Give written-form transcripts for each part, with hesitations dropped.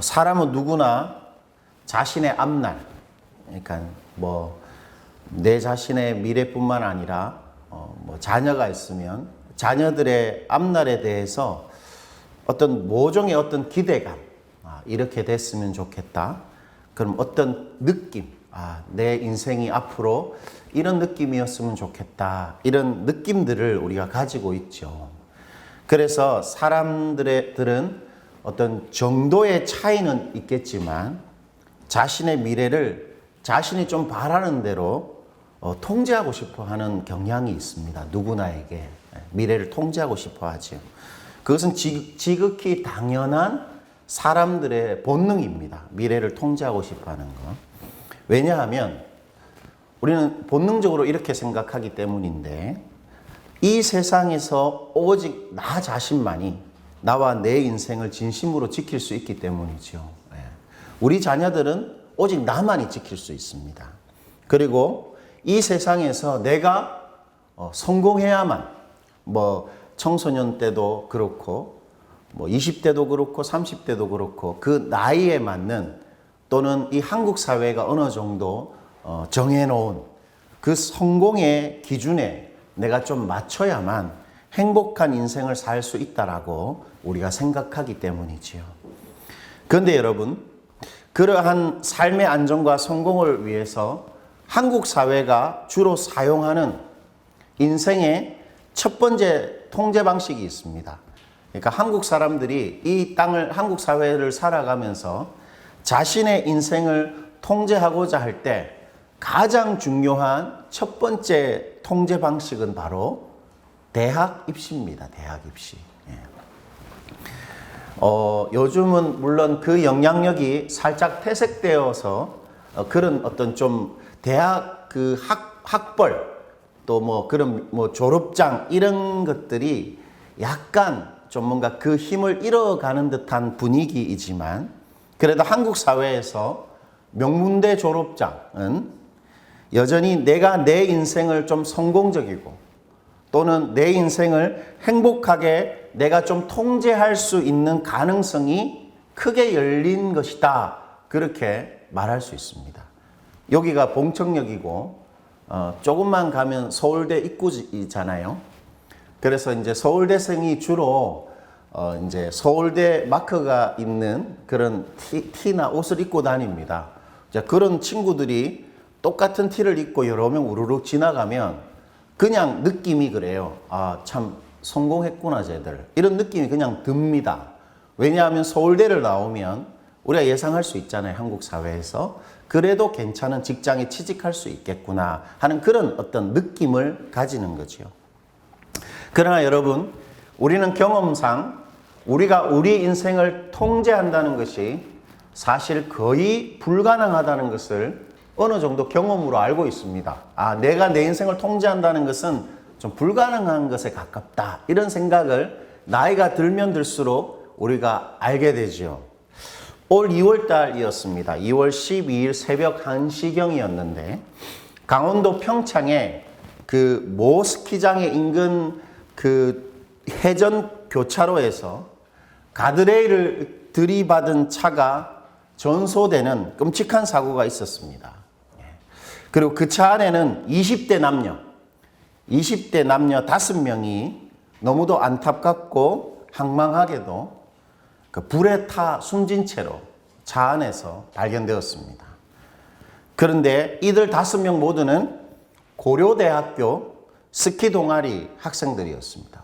사람은 누구나 자신의 앞날, 그러니까 내 자신의 미래뿐만 아니라 자녀가 있으면 자녀들의 앞날에 대해서 어떤 모종의 어떤 기대감, 이렇게 됐으면 좋겠다. 그럼 어떤 느낌, 내 인생이 앞으로 이런 느낌이었으면 좋겠다. 이런 느낌들을 우리가 가지고 있죠. 그래서 사람들은 어떤 정도의 차이는 있겠지만 자신의 미래를 자신이 좀 바라는 대로 통제하고 싶어 하는 경향이 있습니다. 누구나에게 미래를 통제하고 싶어 하죠. 그것은 지극히 당연한 사람들의 본능입니다. 미래를 통제하고 싶어 하는 것. 왜냐하면 우리는 본능적으로 이렇게 생각하기 때문인데, 이 세상에서 오직 나 자신만이 나와 내 인생을 진심으로 지킬 수 있기 때문이죠. 우리 자녀들은 오직 나만이 지킬 수 있습니다. 그리고 이 세상에서 내가 성공해야만, 청소년 때도 그렇고 20대도 그렇고 30대도 그렇고 그 나이에 맞는, 또는 이 한국 사회가 어느 정도 정해놓은 그 성공의 기준에 내가 좀 맞춰야만 행복한 인생을 살 수 있다라고 우리가 생각하기 때문이지요. 그런데 여러분, 그러한 삶의 안정과 성공을 위해서 한국 사회가 주로 사용하는 인생의 첫 번째 통제 방식이 있습니다. 그러니까 한국 사람들이 이 한국 사회를 살아가면서 자신의 인생을 통제하고자 할 때 가장 중요한 첫 번째 통제 방식은 바로 대학 입시입니다. 대학 입시. 요즘은 물론 그 영향력이 살짝 퇴색되어서 그런 어떤 좀 대학 그 학벌, 또 그런 졸업장 이런 것들이 약간 좀 뭔가 그 힘을 잃어가는 듯한 분위기이지만, 그래도 한국 사회에서 명문대 졸업장은 여전히 내가 내 인생을 좀 성공적이고, 또는 내 인생을 행복하게 내가 좀 통제할 수 있는 가능성이 크게 열린 것이다. 그렇게 말할 수 있습니다. 여기가 봉천역이고, 조금만 가면 서울대 입구잖아요. 그래서 이제 서울대생이 주로 이제 서울대 마크가 있는 그런 티나 옷을 입고 다닙니다. 그런 친구들이 똑같은 티를 입고 여러 명 우르르 지나가면 그냥 느낌이 그래요. 참 성공했구나 쟤들. 이런 느낌이 그냥 듭니다. 왜냐하면 서울대를 나오면 우리가 예상할 수 있잖아요. 한국 사회에서. 그래도 괜찮은 직장에 취직할 수 있겠구나 하는 그런 어떤 느낌을 가지는 거죠. 그러나 여러분, 우리는 경험상 우리가 우리 인생을 통제한다는 것이 사실 거의 불가능하다는 것을 어느 정도 경험으로 알고 있습니다. 내가 내 인생을 통제한다는 것은 좀 불가능한 것에 가깝다. 이런 생각을 나이가 들면 들수록 우리가 알게 되죠. 올 2월 달이었습니다. 2월 12일 새벽 1시경이었는데 강원도 평창에 그 모 스키장의 인근 그 해전 교차로에서 가드레일을 들이받은 차가 전소되는 끔찍한 사고가 있었습니다. 그리고 그 차 안에는 20대 남녀 5명이 너무도 안타깝고 황망하게도 그 불에 타 숨진 채로 차 안에서 발견되었습니다. 그런데 이들 5명 모두는 고려대학교 스키 동아리 학생들이었습니다.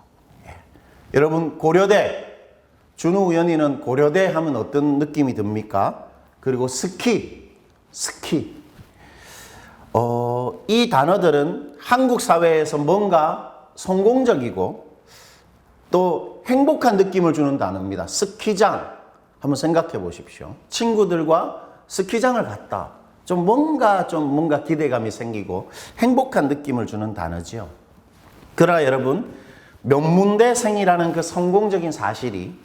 여러분, 고려대, 준우 의원님은 고려대 하면 어떤 느낌이 듭니까? 그리고 스키. 이 단어들은 한국 사회에서 뭔가 성공적이고 또 행복한 느낌을 주는 단어입니다. 스키장 한번 생각해 보십시오. 친구들과 스키장을 갔다. 뭔가 기대감이 생기고 행복한 느낌을 주는 단어지요. 그러나 여러분, 명문대생이라는 그 성공적인 사실이,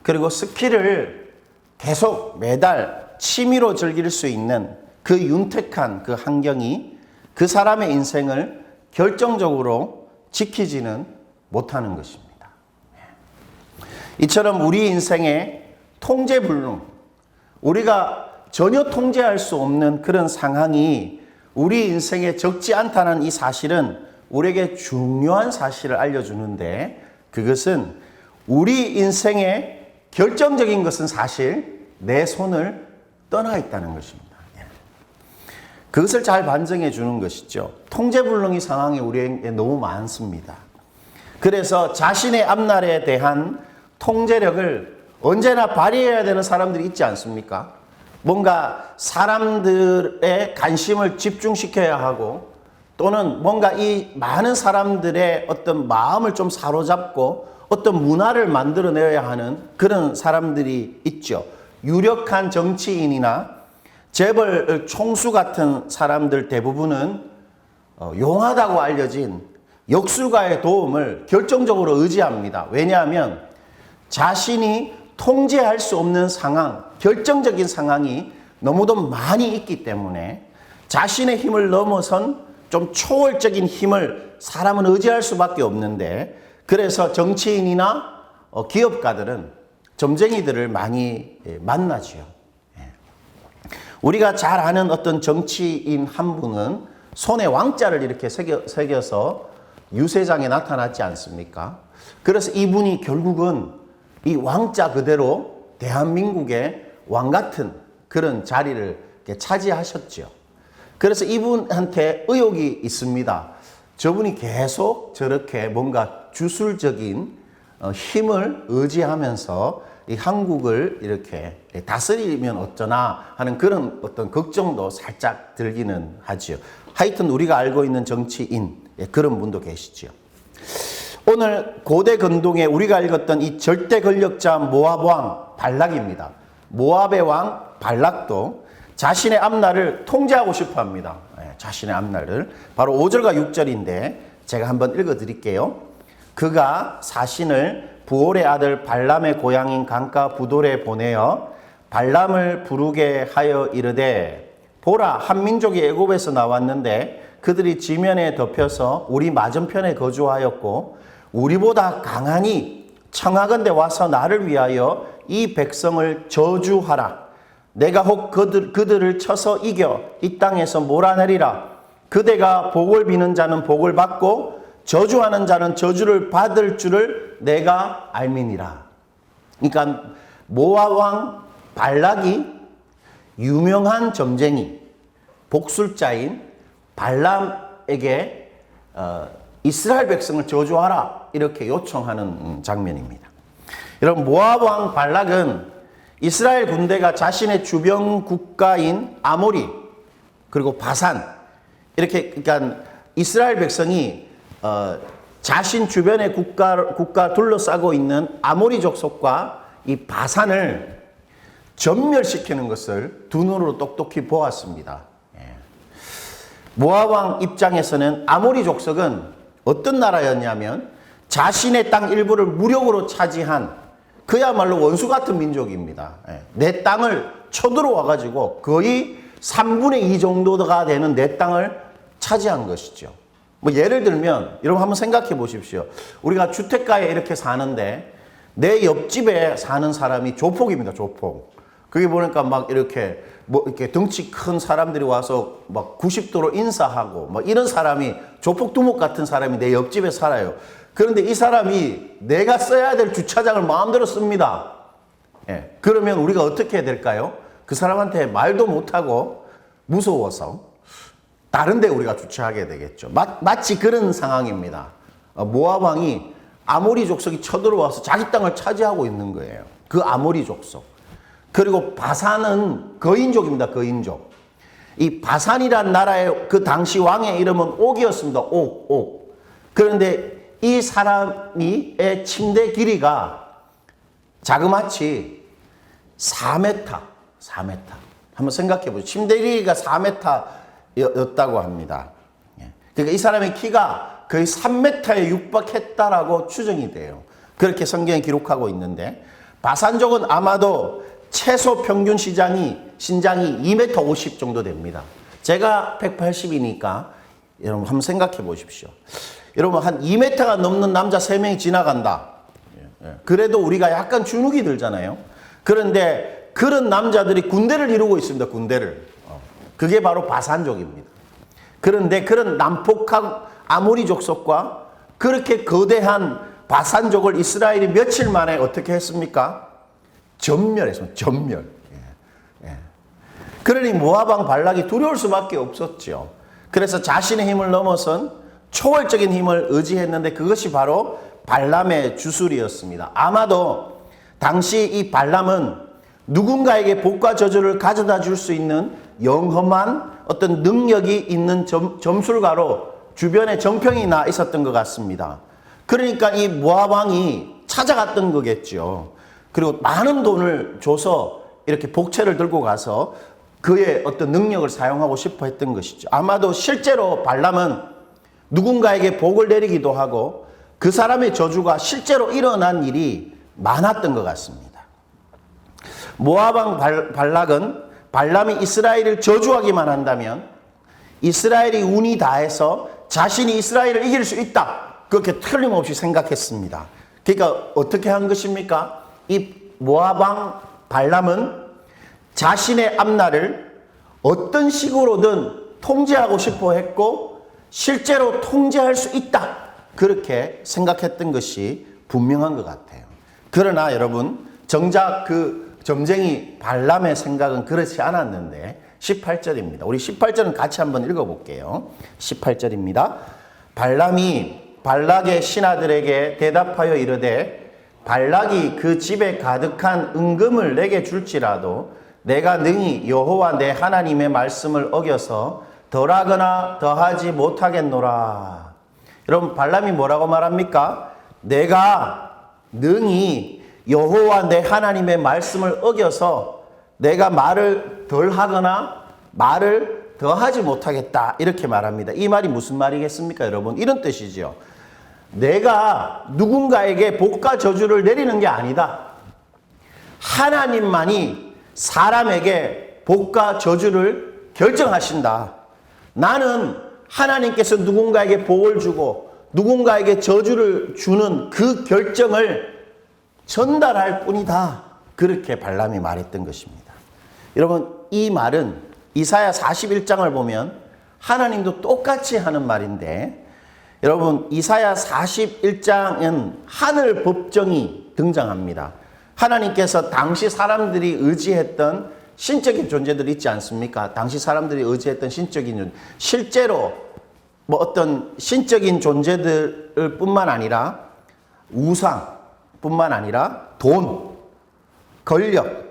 그리고 스키를 계속 매달 취미로 즐길 수 있는 그 윤택한 그 환경이 그 사람의 인생을 결정적으로 지키지는 못하는 것입니다. 이처럼 우리 인생의 통제불능, 우리가 전혀 통제할 수 없는 그런 상황이 우리 인생에 적지 않다는 이 사실은 우리에게 중요한 사실을 알려주는데, 그것은 우리 인생의 결정적인 것은 사실 내 손을 떠나 있다는 것입니다. 그것을 잘 반증해 주는 것이죠. 통제불능의 상황이 우리에게 너무 많습니다. 그래서 자신의 앞날에 대한 통제력을 언제나 발휘해야 되는 사람들이 있지 않습니까? 뭔가 사람들의 관심을 집중시켜야 하고, 또는 뭔가 이 많은 사람들의 어떤 마음을 좀 사로잡고 어떤 문화를 만들어내야 하는 그런 사람들이 있죠. 유력한 정치인이나 재벌 총수 같은 사람들 대부분은 용하다고 알려진 역술가의 도움을 결정적으로 의지합니다. 왜냐하면 자신이 통제할 수 없는 상황, 결정적인 상황이 너무도 많이 있기 때문에 자신의 힘을 넘어선 좀 초월적인 힘을 사람은 의지할 수밖에 없는데, 그래서 정치인이나 기업가들은 점쟁이들을 많이 만나지요. 우리가 잘 아는 어떤 정치인 한 분은 손에 왕자를 이렇게 새겨서 유세장에 나타났지 않습니까? 그래서 이분이 결국은 이 왕자 그대로 대한민국의 왕 같은 그런 자리를 차지하셨죠. 그래서 이분한테 의혹이 있습니다. 저분이 계속 저렇게 뭔가 주술적인 힘을 의지하면서 이 한국을 이렇게 다스리면 어쩌나 하는 그런 어떤 걱정도 살짝 들기는 하지요. 하여튼 우리가 알고 있는 정치인, 그런 분도 계시죠. 오늘 고대 근동에 우리가 읽었던 이 절대 권력자 모압 왕 발락입니다. 모압의 왕 발락도 자신의 앞날을 통제하고 싶어 합니다. 자신의 앞날을. 바로 5절과 6절인데 제가 한번 읽어 드릴게요. 그가 사신을 부올의 아들 발람의 고향인 강가 부돌에 보내어 발람을 부르게 하여 이르되, 보라, 한 민족이 애굽에서 나왔는데 그들이 지면에 덮여서 우리 맞은편에 거주하였고 우리보다 강하니 청하건대 와서 나를 위하여 이 백성을 저주하라. 내가 혹 그들을 쳐서 이겨 이 땅에서 몰아내리라. 그대가 복을 비는 자는 복을 받고 저주하는 자는 저주를 받을 줄을 내가 알미니라. 그러니까 모압 왕 발락이 유명한 점쟁이, 복술자인 발람에게 이스라엘 백성을 저주하라 이렇게 요청하는 장면입니다. 여러분, 모압 왕 발락은 이스라엘 군대가 자신의 주변 국가인 아모리 그리고 바산, 이렇게 그러니까 이스라엘 백성이 자신 주변의 국가 둘러싸고 있는 아모리족 속과 이 바산을 전멸시키는 것을 두 눈으로 똑똑히 보았습니다. 모압 왕 입장에서는 아모리 족속은 어떤 나라였냐면 자신의 땅 일부를 무력으로 차지한 그야말로 원수 같은 민족입니다. 내 땅을 쳐들어와 가지고 거의 3분의 2 정도가 되는 내 땅을 차지한 것이죠. 뭐 예를 들면 여러분 한번 생각해 보십시오. 우리가 주택가에 이렇게 사는데 내 옆집에 사는 사람이 조폭입니다. 조폭. 그게 보니까 막 이렇게 뭐 이렇게 덩치 큰 사람들이 와서 막 90도로 인사하고 막 이런 사람이, 조폭 두목 같은 사람이 내 옆집에 살아요. 그런데 이 사람이 내가 써야 될 주차장을 마음대로 씁니다. 그러면 우리가 어떻게 해야 될까요? 그 사람한테 말도 못하고 무서워서 다른 데 우리가 주차하게 되겠죠. 마치 그런 상황입니다. 모압 왕이 아모리 족속이 쳐들어와서 자기 땅을 차지하고 있는 거예요. 그 아모리 족속. 그리고 바산은 거인족입니다. 거인족. 이 바산이란 나라의 그 당시 왕의 이름은 옥이었습니다. 옥. 그런데 이 사람의 침대 길이가 자그마치 4m. 한번 생각해 보세요. 침대 길이가 4m였다고 합니다. 그러니까 이 사람의 키가 거의 3m에 육박했다라고 추정이 돼요. 그렇게 성경에 기록하고 있는데, 바산족은 아마도 최소 평균 신장이 2m 50 정도 됩니다. 제가 180이니까 여러분 한번 생각해 보십시오. 여러분 한 2m가 넘는 남자 3명이 지나간다. 그래도 우리가 약간 주눅이 들잖아요. 그런데 그런 남자들이 군대를 이루고 있습니다. 군대를. 그게 바로 바산족입니다. 그런데 그런 난폭한 아모리 족속과 그렇게 거대한 바산족을 이스라엘이 며칠 만에 어떻게 했습니까? 전멸했습니다. 전멸. 그러니 모압 왕 발락이 두려울 수밖에 없었죠. 그래서 자신의 힘을 넘어선 초월적인 힘을 의지했는데 그것이 바로 발람의 주술이었습니다. 아마도 당시 이 발람은 누군가에게 복과 저주를 가져다 줄 수 있는 영험한 어떤 능력이 있는 점술가로 주변에 정평이 나 있었던 것 같습니다. 그러니까 이 모압 왕이 찾아갔던 거겠죠. 그리고 많은 돈을 줘서 이렇게 복채를 들고 가서 그의 어떤 능력을 사용하고 싶어 했던 것이죠. 아마도 실제로 발람은 누군가에게 복을 내리기도 하고 그 사람의 저주가 실제로 일어난 일이 많았던 것 같습니다. 모압 왕 발락은 발람이 이스라엘을 저주하기만 한다면 이스라엘이 운이 다해서 자신이 이스라엘을 이길 수 있다. 그렇게 틀림없이 생각했습니다. 그러니까 어떻게 한 것입니까? 이 모압 왕 발람은 자신의 앞날을 어떤 식으로든 통제하고 싶어 했고 실제로 통제할 수 있다. 그렇게 생각했던 것이 분명한 것 같아요. 그러나 여러분 정작 그 점쟁이 발람의 생각은 그렇지 않았는데 18절입니다. 우리 18절은 같이 한번 읽어볼게요. 18절입니다. 발람이 발락의 신하들에게 대답하여 이르되 발락이 그 집에 가득한 은금을 내게 줄지라도 내가 능히 여호와 내 하나님의 말씀을 어겨서 덜하거나 더하지 못하겠노라. 여러분 발람이 뭐라고 말합니까? 내가 능히 여호와 내 하나님의 말씀을 어겨서 내가 말을 덜하거나 말을 더하지 못하겠다. 이렇게 말합니다. 이 말이 무슨 말이겠습니까, 여러분? 이런 뜻이죠. 내가 누군가에게 복과 저주를 내리는 게 아니다. 하나님만이 사람에게 복과 저주를 결정하신다. 나는 하나님께서 누군가에게 복을 주고 누군가에게 저주를 주는 그 결정을 전달할 뿐이다. 그렇게 발람이 말했던 것입니다. 여러분 이 말은 이사야 41장을 보면 하나님도 똑같이 하는 말인데 여러분 이사야 41장은 하늘 법정이 등장합니다. 하나님께서 당시 사람들이 의지했던 신적인 존재들이 있지 않습니까? 당시 사람들이 의지했던 신적인 존재. 실제로 뭐 어떤 신적인 존재들 뿐만 아니라 우상뿐만 아니라 돈, 권력,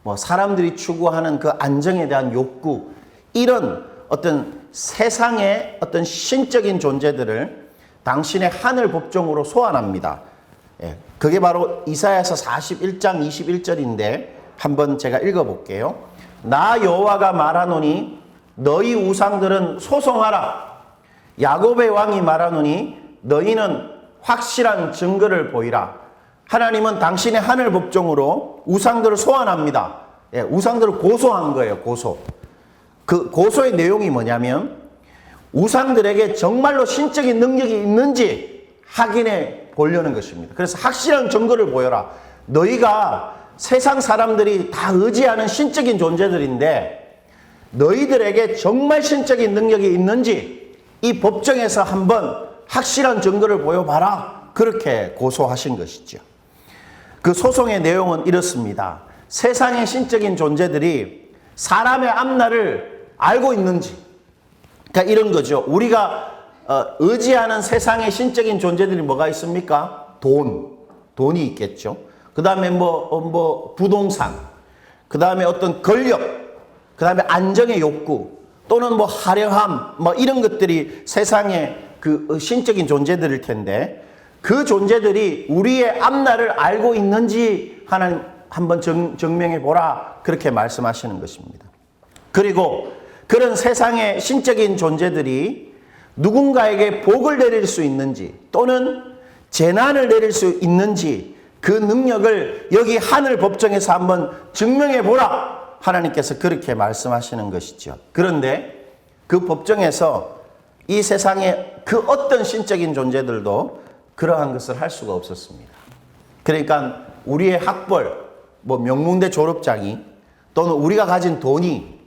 뭐 사람들이 추구하는 그 안정에 대한 욕구, 이런 어떤 세상의 어떤 신적인 존재들을 당신의 하늘 법정으로 소환합니다. 예, 그게 바로 이사야서 41장 21절인데 한번 제가 읽어볼게요. 나 여호와가 말하노니 너희 우상들은 소송하라. 야곱의 왕이 말하노니 너희는 확실한 증거를 보이라. 하나님은 당신의 하늘 법정으로 우상들을 소환합니다. 예, 우상들을 고소한 거예요. 고소. 그 고소의 내용이 뭐냐면 우상들에게 정말로 신적인 능력이 있는지 확인해 보려는 것입니다. 그래서 확실한 증거를 보여라. 너희가 세상 사람들이 다 의지하는 신적인 존재들인데 너희들에게 정말 신적인 능력이 있는지 이 법정에서 한번 확실한 증거를 보여봐라. 그렇게 고소하신 것이죠. 그 소송의 내용은 이렇습니다. 세상의 신적인 존재들이 사람의 앞날을 알고 있는지, 그러니까 이런 거죠. 우리가 의지하는 세상의 신적인 존재들이 뭐가 있습니까? 돈이 있겠죠. 그 다음에 뭐 부동산, 그 다음에 어떤 권력, 그 다음에 안정의 욕구, 또는 뭐 화려함, 뭐 이런 것들이 세상의 그 신적인 존재들일 텐데 그 존재들이 우리의 앞날을 알고 있는지 하나님 한번 증명해 보라. 그렇게 말씀하시는 것입니다. 그리고 그런 세상의 신적인 존재들이 누군가에게 복을 내릴 수 있는지 또는 재난을 내릴 수 있는지 그 능력을 여기 하늘 법정에서 한번 증명해 보라. 하나님께서 그렇게 말씀하시는 것이죠. 그런데 그 법정에서 이 세상의 그 어떤 신적인 존재들도 그러한 것을 할 수가 없었습니다. 그러니까 우리의 학벌, 뭐 명문대 졸업장이 또는 우리가 가진 돈이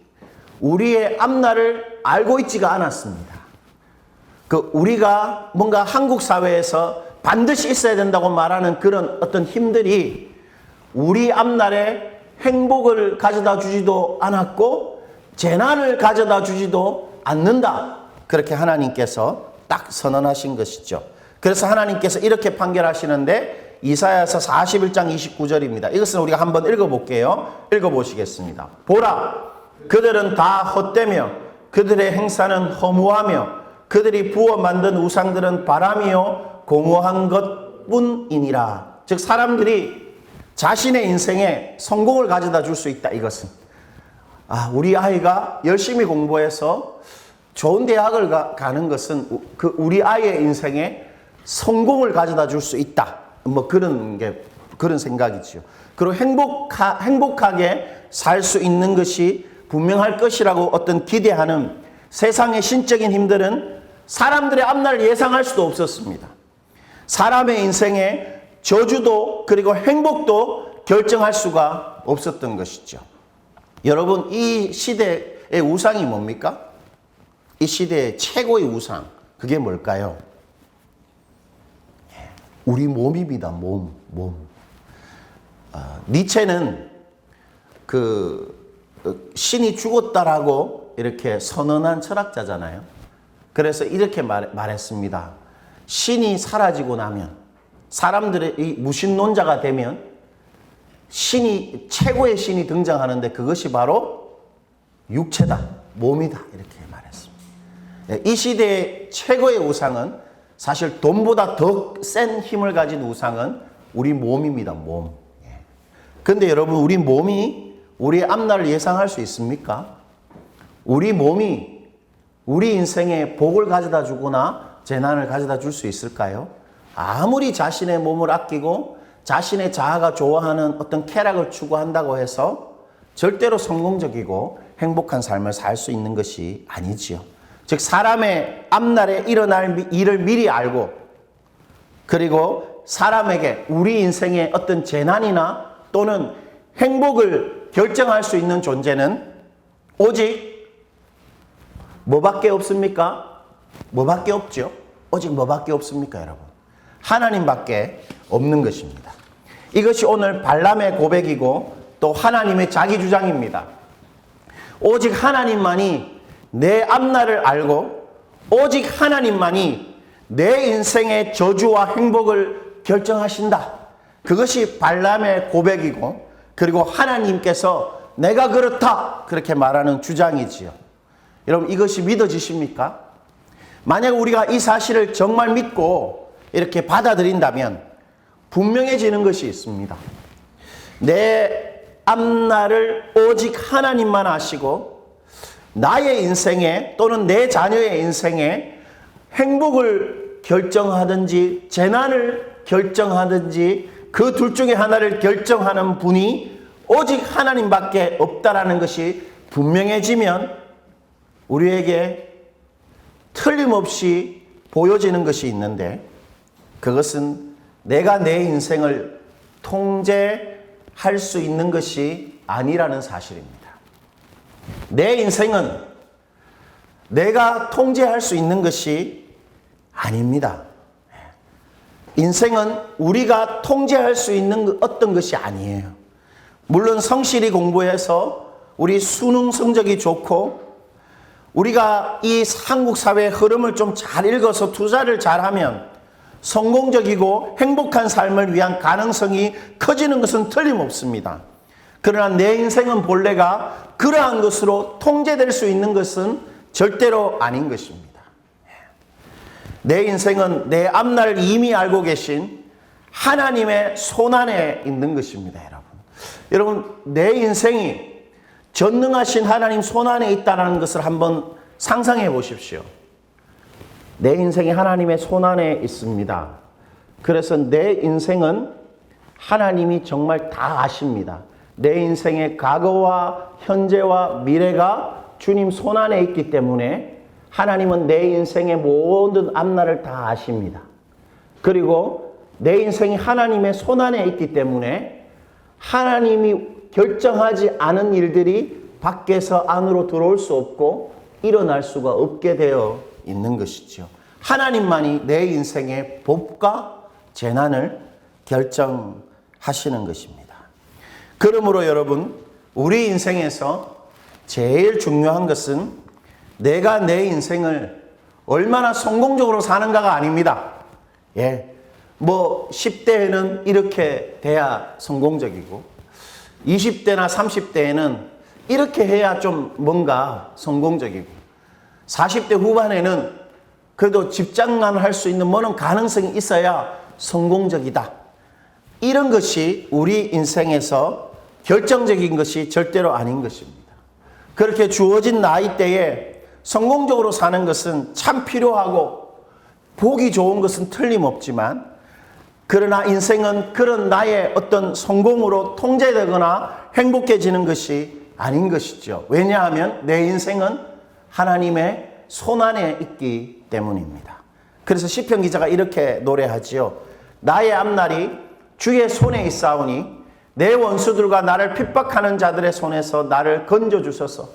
우리의 앞날을 알고 있지가 않았습니다. 그 우리가 뭔가 한국 사회에서 반드시 있어야 된다고 말하는 그런 어떤 힘들이 우리 앞날에 행복을 가져다 주지도 않았고 재난을 가져다 주지도 않는다. 그렇게 하나님께서 딱 선언하신 것이죠. 그래서 하나님께서 이렇게 판결하시는데 이사야서 41장 29절입니다. 이것은 우리가 한번 읽어볼게요. 읽어보시겠습니다. 보라, 그들은 다 헛되며 그들의 행사는 허무하며 그들이 부어 만든 우상들은 바람이요 공허한 것뿐이니라. 즉 사람들이 자신의 인생에 성공을 가져다 줄 수 있다. 이것은 우리 아이가 열심히 공부해서 좋은 대학을 가는 것은 그 우리 아이의 인생에 성공을 가져다 줄 수 있다. 뭐 그런 생각이지요. 그리고 행복하게 살 수 있는 것이 분명할 것이라고 어떤 기대하는 세상의 신적인 힘들은 사람들의 앞날을 예상할 수도 없었습니다. 사람의 인생에 저주도 그리고 행복도 결정할 수가 없었던 것이죠. 여러분, 이 시대의 우상이 뭡니까? 이 시대의 최고의 우상, 그게 뭘까요? 우리 몸입니다. 몸. 니체는 신이 죽었다라고 이렇게 선언한 철학자잖아요. 그래서 이렇게 말했습니다. 신이 사라지고 나면, 사람들의 무신론자가 되면 최고의 신이 등장하는데 그것이 바로 육체다, 몸이다, 이렇게 말했습니다. 이 시대의 최고의 우상은 사실 돈보다 더 센 힘을 가진 우상은 우리 몸입니다. 몸. 그런데 여러분, 우리 몸이 우리의 앞날을 예상할 수 있습니까? 우리 몸이 우리 인생에 복을 가져다 주거나 재난을 가져다 줄 수 있을까요? 아무리 자신의 몸을 아끼고 자신의 자아가 좋아하는 어떤 쾌락을 추구한다고 해서 절대로 성공적이고 행복한 삶을 살 수 있는 것이 아니지요. 즉 사람의 앞날에 일어날 일을 미리 알고 그리고 사람에게 우리 인생의 어떤 재난이나 또는 행복을 결정할 수 있는 존재는 오직 뭐밖에 없습니까? 뭐밖에 없죠? 오직 뭐밖에 없습니까, 여러분? 하나님밖에 없는 것입니다. 이것이 오늘 발람의 고백이고 또 하나님의 자기 주장입니다. 오직 하나님만이 내 앞날을 알고 오직 하나님만이 내 인생의 저주와 행복을 결정하신다. 그것이 발람의 고백이고 그리고 하나님께서 내가 그렇다 그렇게 말하는 주장이지요. 여러분, 이것이 믿어지십니까? 만약 우리가 이 사실을 정말 믿고 이렇게 받아들인다면 분명해지는 것이 있습니다. 내 앞날을 오직 하나님만 아시고 나의 인생에 또는 내 자녀의 인생에 행복을 결정하든지 재난을 결정하든지 그 둘 중에 하나를 결정하는 분이 오직 하나님밖에 없다라는 것이 분명해지면 우리에게 틀림없이 보여지는 것이 있는데 그것은 내가 내 인생을 통제할 수 있는 것이 아니라는 사실입니다. 내 인생은 내가 통제할 수 있는 것이 아닙니다. 인생은 우리가 통제할 수 있는 어떤 것이 아니에요. 물론 성실히 공부해서 우리 수능 성적이 좋고 우리가 이 한국 사회의 흐름을 좀 잘 읽어서 투자를 잘하면 성공적이고 행복한 삶을 위한 가능성이 커지는 것은 틀림없습니다. 그러나 내 인생은 본래가 그러한 것으로 통제될 수 있는 것은 절대로 아닌 것입니다. 내 인생은 내 앞날을 이미 알고 계신 하나님의 손안에 있는 것입니다, 여러분. 여러분, 내 인생이 전능하신 하나님 손안에 있다는 것을 한번 상상해 보십시오. 내 인생이 하나님의 손안에 있습니다. 그래서 내 인생은 하나님이 정말 다 아십니다. 내 인생의 과거와 현재와 미래가 주님 손안에 있기 때문에 하나님은 내 인생의 모든 앞날을 다 아십니다. 그리고 내 인생이 하나님의 손안에 있기 때문에 하나님이 결정하지 않은 일들이 밖에서 안으로 들어올 수 없고 일어날 수가 없게 되어 있는 것이죠. 하나님만이 내 인생의 복과 재난을 결정하시는 것입니다. 그러므로 여러분, 우리 인생에서 제일 중요한 것은 내가 내 인생을 얼마나 성공적으로 사는가가 아닙니다. 예. 뭐 10대에는 이렇게 돼야 성공적이고 20대나 30대에는 이렇게 해야 좀 뭔가 성공적이고 40대 후반에는 그래도 직장만 할 수 있는 뭐는 가능성이 있어야 성공적이다. 이런 것이 우리 인생에서 결정적인 것이 절대로 아닌 것입니다. 그렇게 주어진 나이대에 성공적으로 사는 것은 참 필요하고 보기 좋은 것은 틀림없지만 그러나 인생은 그런 나의 어떤 성공으로 통제되거나 행복해지는 것이 아닌 것이죠. 왜냐하면 내 인생은 하나님의 손안에 있기 때문입니다. 그래서 시편 기자가 이렇게 노래하지요. 나의 앞날이 주의 손에 있사오니 내 원수들과 나를 핍박하는 자들의 손에서 나를 건져주소서.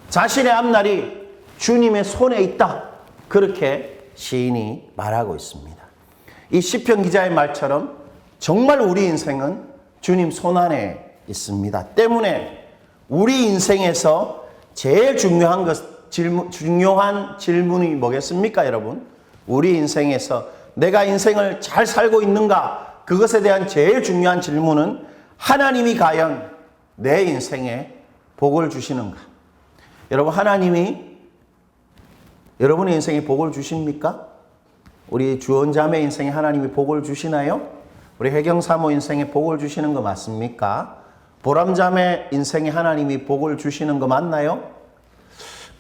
자신의 앞날이 주님의 손에 있다. 그렇게 시인이 말하고 있습니다. 이 시편 기자의 말처럼 정말 우리 인생은 주님 손안에 있습니다. 때문에 우리 인생에서 제일 중요한 질문이 뭐겠습니까, 여러분? 우리 인생에서 내가 인생을 잘 살고 있는가? 그것에 대한 제일 중요한 질문은 하나님이 과연 내 인생에 복을 주시는가? 여러분, 하나님이 여러분의 인생에 복을 주십니까? 우리 주원자매 인생에 하나님이 복을 주시나요? 우리 회경사모 인생에 복을 주시는 거 맞습니까? 보람자매 인생에 하나님이 복을 주시는 거 맞나요?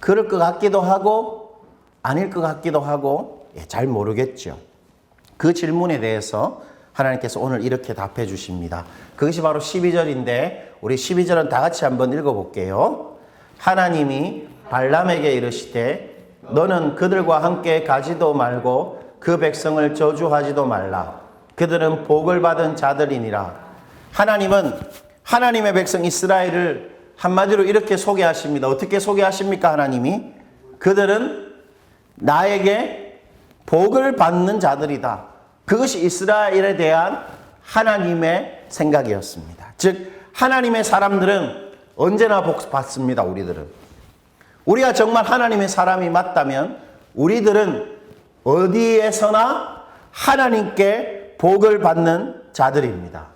그럴 것 같기도 하고 아닐 것 같기도 하고 잘 모르겠죠. 그 질문에 대해서 하나님께서 오늘 이렇게 답해 주십니다. 그것이 바로 12절인데 우리 12절은 다 같이 한번 읽어볼게요. 하나님이 발람에게 이르시되 너는 그들과 함께 가지도 말고 그 백성을 저주하지도 말라. 그들은 복을 받은 자들이니라. 하나님은 하나님의 백성 이스라엘을 한마디로 이렇게 소개하십니다. 어떻게 소개하십니까, 하나님이? 그들은 나에게 복을 받는 자들이다. 그것이 이스라엘에 대한 하나님의 생각이었습니다. 즉, 하나님의 사람들은 언제나 복 받습니다, 우리들은. 우리가 정말 하나님의 사람이 맞다면 우리들은 어디에서나 하나님께 복을 받는 자들입니다.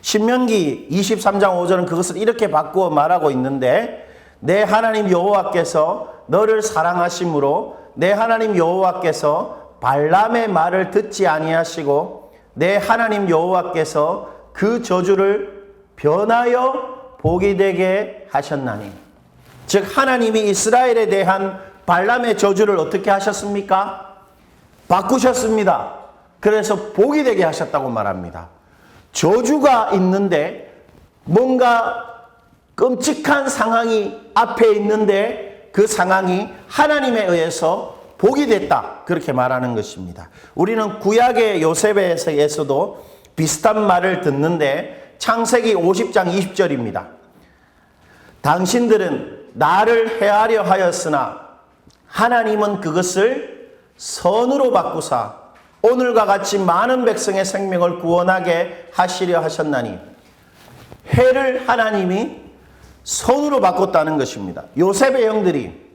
신명기 23장 5절은 그것을 이렇게 바꾸어 말하고 있는데 내 하나님 여호와께서 너를 사랑하심으로 내 하나님 여호와께서 발람의 말을 듣지 아니하시고 내 하나님 여호와께서 그 저주를 변하여 복이 되게 하셨나니. 즉 하나님이 이스라엘에 대한 발람의 저주를 어떻게 하셨습니까? 바꾸셨습니다. 그래서 복이 되게 하셨다고 말합니다. 저주가 있는데 뭔가 끔찍한 상황이 앞에 있는데 그 상황이 하나님에 의해서 복이 됐다. 그렇게 말하는 것입니다. 우리는 구약의 요셉에서도 비슷한 말을 듣는데 창세기 50장 20절입니다. 당신들은 나를 해하려 하였으나 하나님은 그것을 선으로 바꾸사 오늘과 같이 많은 백성의 생명을 구원하게 하시려 하셨나니. 해를 하나님이 선으로 바꿨다는 것입니다. 요셉의 형들이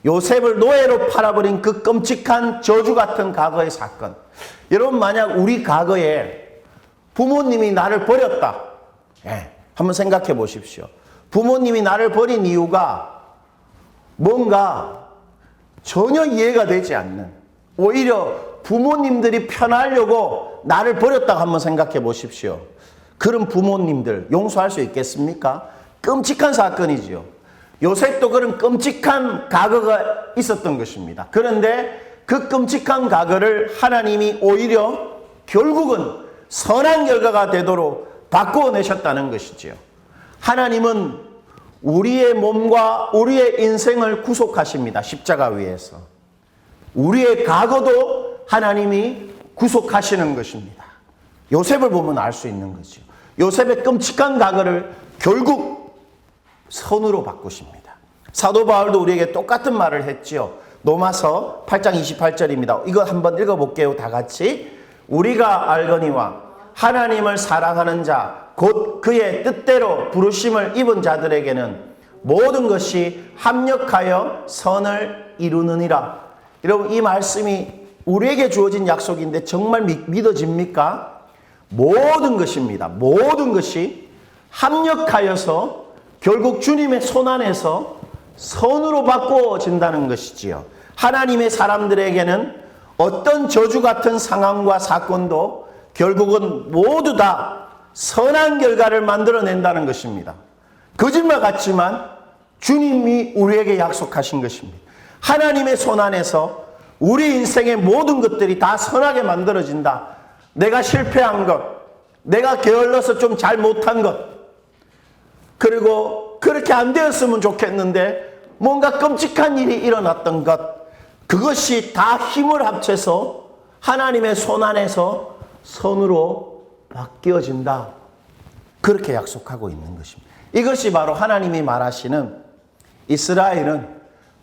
요셉을 노예로 팔아버린 그 끔찍한 저주 같은 과거의 사건. 여러분, 만약 우리 과거에 부모님이 나를 버렸다. 한번 생각해 보십시오. 부모님이 나를 버린 이유가 뭔가 전혀 이해가 되지 않는, 오히려 부모님들이 편하려고 나를 버렸다고 한번 생각해 보십시오. 그런 부모님들 용서할 수 있겠습니까? 끔찍한 사건이지요. 요셉도 그런 끔찍한 과거가 있었던 것입니다. 그런데 그 끔찍한 과거를 하나님이 오히려 결국은 선한 결과가 되도록 바꾸어내셨다는 것이지요. 하나님은 우리의 몸과 우리의 인생을 구속하십니다. 십자가 위에서. 우리의 과거도 하나님이 구속하시는 것입니다. 요셉을 보면 알 수 있는 거죠. 요셉의 끔찍한 과거를 결국 선으로 바꾸십니다. 사도 바울도 우리에게 똑같은 말을 했지요. 로마서 8장 28절입니다. 이거 한번 읽어볼게요. 다 같이. 우리가 알거니와 하나님을 사랑하는 자, 곧 그의 뜻대로 부르심을 입은 자들에게는 모든 것이 합력하여 선을 이루느니라. 여러분, 이 말씀이 우리에게 주어진 약속인데 정말 믿어집니까? 모든 것입니다. 모든 것이 합력하여서 결국 주님의 손 안에서 선으로 바꾸어진다는 것이지요. 하나님의 사람들에게는 어떤 저주 같은 상황과 사건도 결국은 모두 다 선한 결과를 만들어낸다는 것입니다. 거짓말 같지만 주님이 우리에게 약속하신 것입니다. 하나님의 손 안에서 우리 인생의 모든 것들이 다 선하게 만들어진다. 내가 실패한 것, 내가 게을러서 좀 잘 못한 것, 그리고 그렇게 안 되었으면 좋겠는데 뭔가 끔찍한 일이 일어났던 것, 그것이 다 힘을 합쳐서 하나님의 손 안에서 선으로 바뀌어진다. 그렇게 약속하고 있는 것입니다. 이것이 바로 하나님이 말하시는 이스라엘은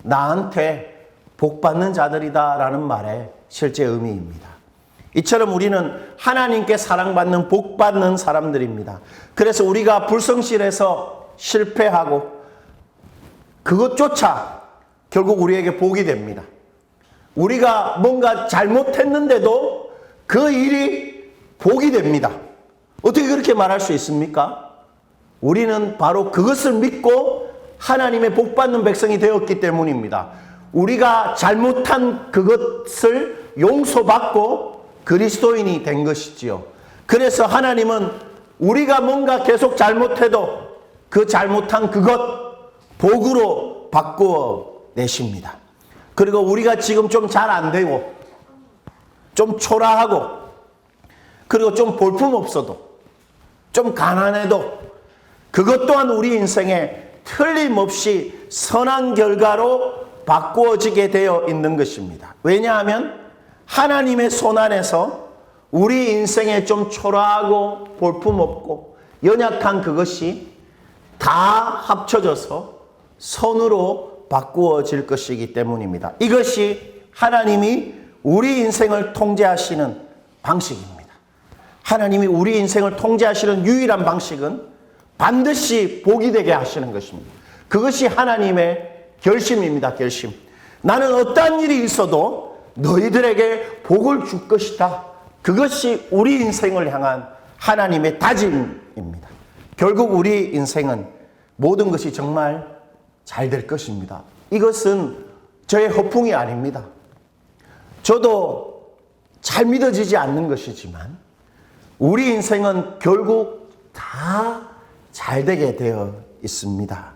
나한테 복받는 자들이다라는 말의 실제 의미입니다. 이처럼 우리는 하나님께 사랑받는 복받는 사람들입니다. 그래서 우리가 불성실해서 실패하고 그것조차 결국 우리에게 복이 됩니다. 우리가 뭔가 잘못했는데도 그 일이 복이 됩니다. 어떻게 그렇게 말할 수 있습니까? 우리는 바로 그것을 믿고 하나님의 복받는 백성이 되었기 때문입니다. 우리가 잘못한 그것을 용서받고 그리스도인이 된 것이지요. 그래서 하나님은 우리가 뭔가 계속 잘못해도 그 잘못한 그것 복으로 바꾸어 내십니다. 그리고 우리가 지금 좀 잘 안 되고 좀 초라하고 그리고 좀 볼품없어도 좀 가난해도 그것 또한 우리 인생에 틀림없이 선한 결과로 바꾸어지게 되어 있는 것입니다. 왜냐하면 하나님의 손 안에서 우리 인생에 좀 초라하고 볼품없고 연약한 그것이 다 합쳐져서 선으로 바꾸어질 것이기 때문입니다. 이것이 하나님이 우리 인생을 통제하시는 방식입니다. 하나님이 우리 인생을 통제하시는 유일한 방식은 반드시 복이 되게 하시는 것입니다. 그것이 하나님의 결심입니다. 결심. 나는 어떠한 일이 있어도 너희들에게 복을 줄 것이다. 그것이 우리 인생을 향한 하나님의 다짐입니다. 결국 우리 인생은 모든 것이 정말 잘 될 것입니다. 이것은 저의 허풍이 아닙니다. 저도 잘 믿어지지 않는 것이지만 우리 인생은 결국 다 잘 되게 되어 있습니다.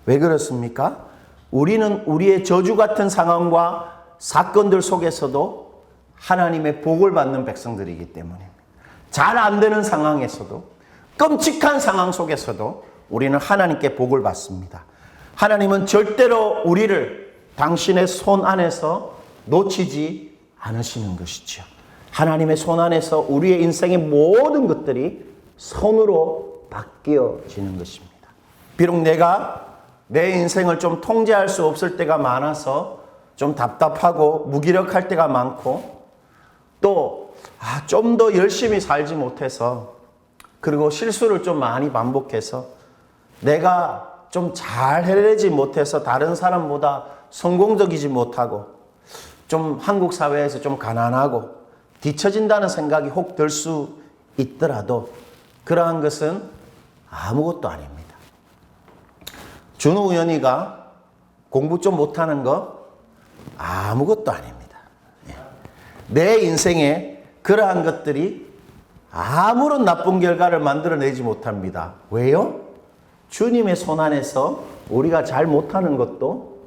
왜 그렇습니까? 우리는 우리의 저주 같은 상황과 사건들 속에서도 하나님의 복을 받는 백성들이기 때문입니다. 잘 안 되는 상황에서도 끔찍한 상황 속에서도 우리는 하나님께 복을 받습니다. 하나님은 절대로 우리를 당신의 손 안에서 놓치지 않으시는 것이죠. 하나님의 손 안에서 우리의 인생의 모든 것들이 선으로 바뀌어지는 것입니다. 비록 내가 내 인생을 좀 통제할 수 없을 때가 많아서 좀 답답하고 무기력할 때가 많고 또 좀 더 열심히 살지 못해서 그리고 실수를 좀 많이 반복해서 내가 좀 잘 해내지 못해서 다른 사람보다 성공적이지 못하고 좀 한국 사회에서 좀 가난하고 뒤처진다는 생각이 혹 들 수 있더라도 그러한 것은 아무것도 아닙니다. 준호 우연이가 공부 좀 못하는 거 아무것도 아닙니다. 내 인생에 그러한 것들이 아무런 나쁜 결과를 만들어내지 못합니다. 왜요? 주님의 손 안에서 우리가 잘 못하는 것도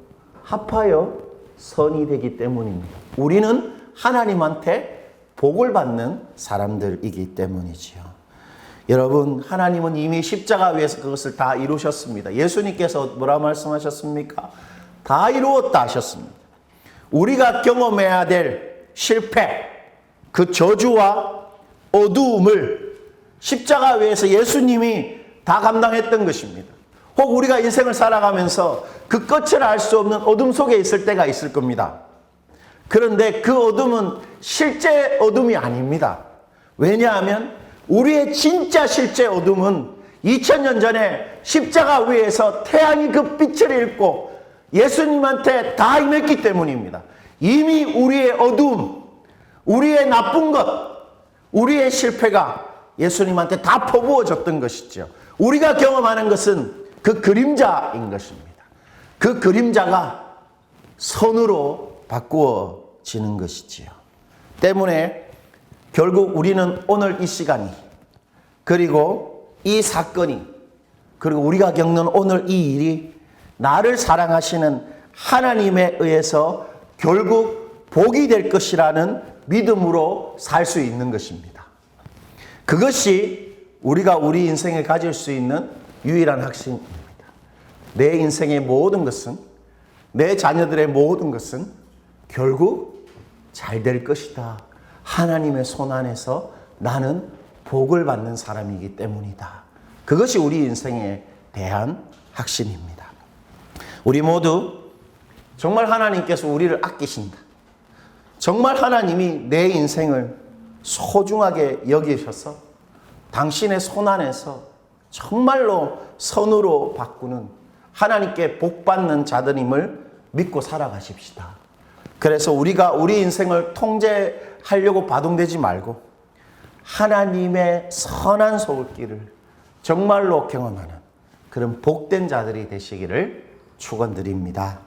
합하여 선이 되기 때문입니다. 우리는 하나님한테 복을 받는 사람들이기 때문이지요. 여러분, 하나님은 이미 십자가 위에서 그것을 다 이루셨습니다. 예수님께서 뭐라 말씀하셨습니까? 다 이루었다 하셨습니다. 우리가 경험해야 될 실패, 그 저주와 어두움을 십자가 위에서 예수님이 다 감당했던 것입니다. 혹 우리가 인생을 살아가면서 그 끝을 알 수 없는 어둠 속에 있을 때가 있을 겁니다. 그런데 그 어둠은 실제 어둠이 아닙니다. 왜냐하면 우리의 진짜 실제 어둠은 2000년 전에 십자가 위에서 태양이 그 빛을 잃고 예수님한테 다 임했기 때문입니다. 이미 우리의 어둠, 우리의 나쁜 것, 우리의 실패가 예수님한테 다 퍼부어졌던 것이죠. 우리가 경험하는 것은 그 그림자인 것입니다. 그 그림자가 선으로 바꾸어지는 것이지요. 때문에 결국 우리는 오늘 이 시간이, 그리고 이 사건이, 그리고 우리가 겪는 오늘 이 일이 나를 사랑하시는 하나님에 의해서 결국 복이 될 것이라는 믿음으로 살 수 있는 것입니다. 그것이 우리가 우리 인생에 가질 수 있는 유일한 확신입니다. 내 인생의 모든 것은, 내 자녀들의 모든 것은 결국 잘 될 것이다. 하나님의 손 안에서 나는 복을 받는 사람이기 때문이다. 그것이 우리 인생에 대한 확신입니다. 우리 모두 정말 하나님께서 우리를 아끼신다. 정말 하나님이 내 인생을 소중하게 여기셔서 당신의 손 안에서 정말로 선으로 바꾸는 하나님께 복받는 자들임을 믿고 살아가십시다. 그래서 우리가 우리 인생을 통제하려고 바둥대지 말고 하나님의 선한 소울길을 정말로 경험하는 그런 복된 자들이 되시기를 축원드립니다.